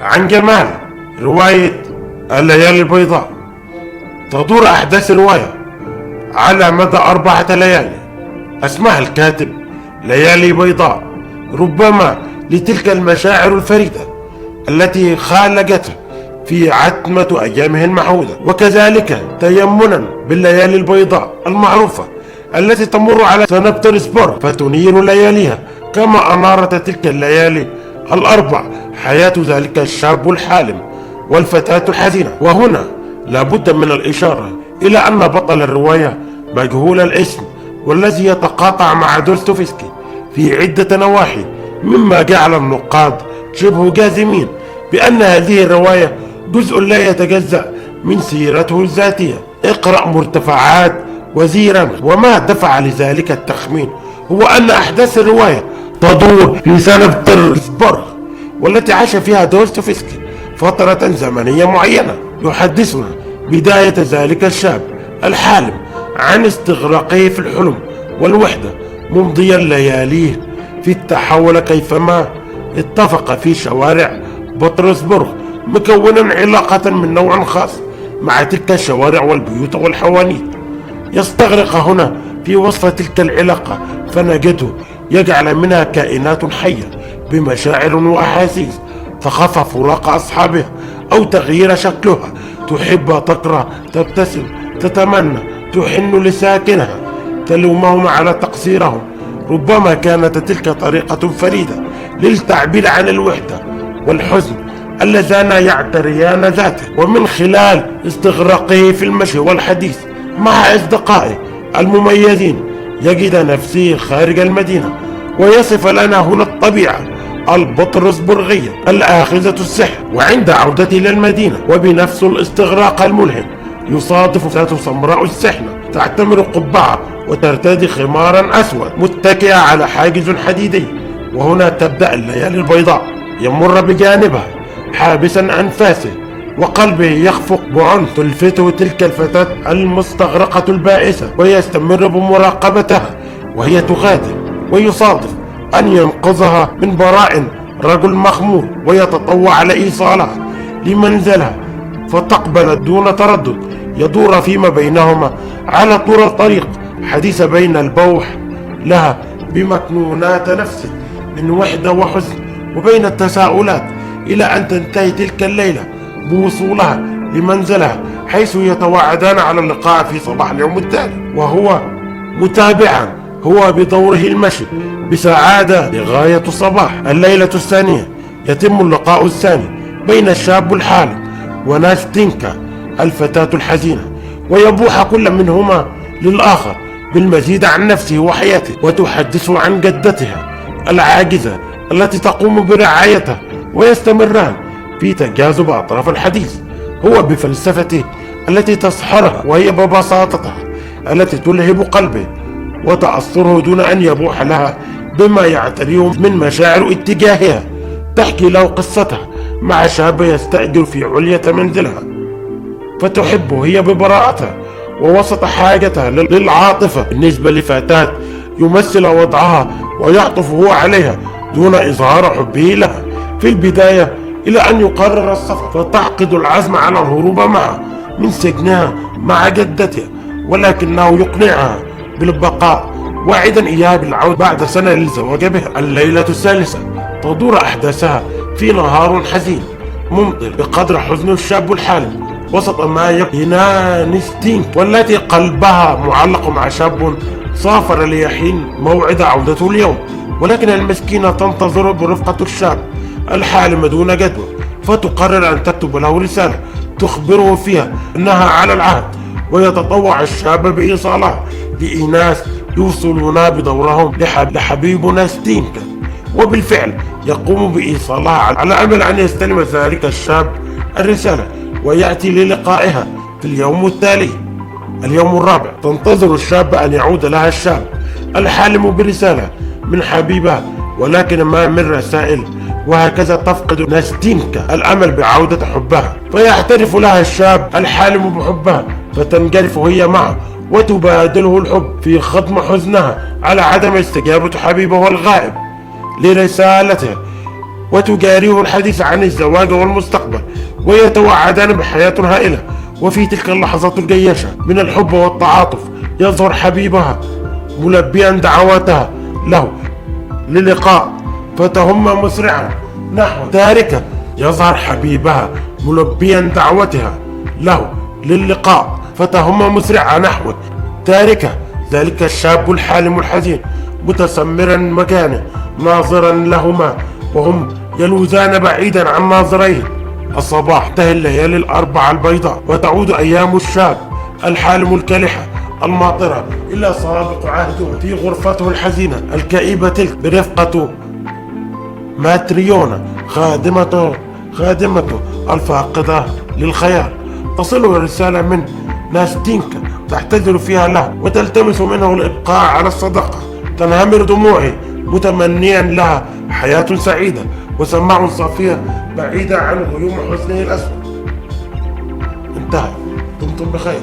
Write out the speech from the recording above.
عن جمال رواية الليالي البيضاء. تدور أحداث الرواية على مدى 4 ليالي، أسماها الكاتب ليالي بيضاء، ربما لتلك المشاعر الفريدة التي خالجته في عتمة أيامه المعهودة، وكذلك تيمنا بالليالي البيضاء المعروفة التي تمر على سنبترسبورغ فتنير لياليها كما أنارت تلك الليالي الأربع حياة ذلك الشاب الحالم والفتاة الحزينة. وهنا لابد من الإشارة إلى أن بطل الرواية مجهول الاسم، والذي يتقاطع مع دوستويفسكي في عدة نواحي، مما جعل النقاد شبه جازمين بأن هذه الرواية جزء لا يتجزأ من سيرته الذاتية. اقرأ مرتفعات وزيرا. وما دفع لذلك التخمين هو أن أحداث الرواية تدور في سنبترسبورغ، والتي عاش فيها دوستويفسكي فترة زمنية معينة. يحدثنا بداية ذلك الشاب الحالم عن استغراقه في الحلم والوحدة، ممضيا لياليه في التحول كيفما اتفق في شوارع بطرسبورغ، مكونا علاقة من نوع خاص مع تلك الشوارع والبيوت والحوانيت. يستغرق هنا في وصف تلك العلاقة، فنجده يجعل منها كائنات حية بمشاعر وأحاسيس تخاف فراق أصحابها أو تغيير شكلها، تحب، تكره، تبتسم، تتمنى، تحن لساكنها، تلومهم على تقصيرهم. ربما كانت تلك طريقة فريدة للتعبير عن الوحدة والحزن اللذان يعتريان ذاته. ومن خلال استغراقه في المشي والحديث مع أصدقائه المميزين يجد نفسه خارج المدينة، ويصف لنا هنا الطبيعة البطرسبورغية الآخذة السحر. وعند عودته إلى المدينة وبنفس الاستغراق الملهم يصادف فتاة سمراء السحنة تعتمر قبعة وترتدي خمارا أسود متكئة على حاجز حديدي. وهنا تبدأ الليالي البيضاء. يمر بجانبها حابسا أنفاسه وقلبه يخفق بعنف، تلفته تلك الفتاة المستغرقة البائسة ويستمر بمراقبتها وهي تغادر، ويصادف أن ينقذها من براء رجل مخمور ويتطوع على إيصالها لمنزلها، فتقبل دون تردد. يدور فيما بينهما على طول الطريق حديث بين البوح لها بمكنونات نفسه من وحدة وحزن وبين التساؤلات، إلى أن تنتهي تلك الليلة بوصولها لمنزلها، حيث يتوعدان على اللقاء في صباح اليوم التالي. وهو متابعا هو بدوره المشي بسعادة لغاية الصباح. الليلة الثانية يتم اللقاء الثاني بين الشاب الحالم وناستينكا الفتاة الحزينة، ويبوح كل منهما للآخر بالمزيد عن نفسه وحياته، وتحدثه عن جدتها العاجزة التي تقوم برعايته، ويستمران في تجاذب أطراف الحديث، هو بفلسفته التي تسحرها وهي ببساطتها التي تلهب قلبه وتأثره دون أن يبوح لها بما يعتريه من مشاعر اتجاهها. تحكي له قصتها مع شاب يستأجر في علية منزلها، فتحبه هي ببراءتها ووسط حاجتها للعاطفة بالنسبة لفتاة يمثل وضعها ويعطف هو عليها دون إظهار حبه لها في البداية، إلى أن يقرر السفر، فتعقد العزم على الهروب معه من سجنها مع جدتها، ولكنه يقنعها بالبقاء واعدا إياها بالعودة بعد سنة للزواج بها. الليلة الثالثة تدور أحداثها في نهار حزين ممطر بقدر حزن الشاب الحالم وسط ما ينانستينك، والتي قلبها معلق مع شاب سافر ليحين موعد عودته اليوم، ولكن المسكينة تنتظر برفقة الشاب الحالم دون جدوى، فتقرر أن تكتب له رسالة تخبره فيها أنها على العهد، ويتطوع الشاب بإيصالها لإناس يوصلون بدورهم لحبيب ناستينكا، وبالفعل يقوم بإيصالها على أمل أن يستلم ذلك الشاب الرسالة ويأتي للقائها في اليوم التالي. اليوم الرابع تنتظر الشاب أن يعود لها الشاب الحالم برسالة من حبيبها، ولكن ما من رسائل، وهكذا تفقد ناستينكا الأمل بعودة حبها، فيعترف لها الشاب الحالم بحبها، فتنجرف هي معه وتبادله الحب في خضم حزنها على عدم استجابة حبيبه الغائب لرسالته. وتجاريه الحديث عن الزواج والمستقبل، ويتوعدان بحياة هائلة. وفي تلك اللحظات الجياشة من الحب والتعاطف يظهر حبيبها ملبيا دعواتها له للقاء، فتهم مسرعا نحو تاركة. يظهر حبيبها ملبيا دعوتها له للقاء، فتهم مسرعا نحوه تاركة. ذلك الشاب الحالم الحزين متسمرا مكانه ناظرا لهما وهم يلوذان بعيدا عن ناظريه. الصباح تنتهي الليالي الأربعة البيضاء، وتعود أيام الشاب الحالم الكالحة الماطرة إلى سابق عهده في غرفته الحزينة الكئيبة تلك برفقة ماتريونا خادمته الفاقدة للخيال. تصله رسالة من ناستينكا تعتذر فيها له وتلتمس منه الإبقاء على الصداقة. تنهمر دموعه متمنيا لها حياة سعيدة وسماع صافية بعيدة عن غيوم حزنه الأسود. انتهى. دمتم بخير.